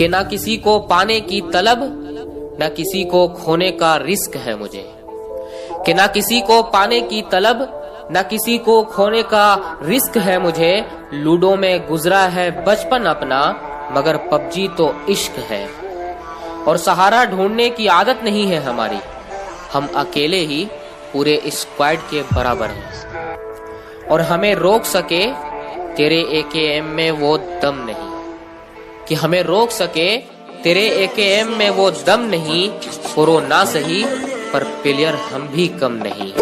कि ना किसी को पाने की तलब, ना किसी को खोने का रिस्क है मुझे। कि ना किसी को पाने की तलब, ना किसी को खोने का रिस्क है मुझे। लूडो में गुजरा है बचपन अपना, मगर पबजी तो इश्क है। और सहारा ढूंढने की आदत नहीं है हमारी, हम अकेले ही पूरे स्क्वाड के बराबर हैं। और हमें रोक सके तेरे AKM में वो दम नहीं, कि हमें रोक सके तेरे AKM में वो दम नहीं। प्रो ना सही पर प्लेयर हम भी कम नहीं।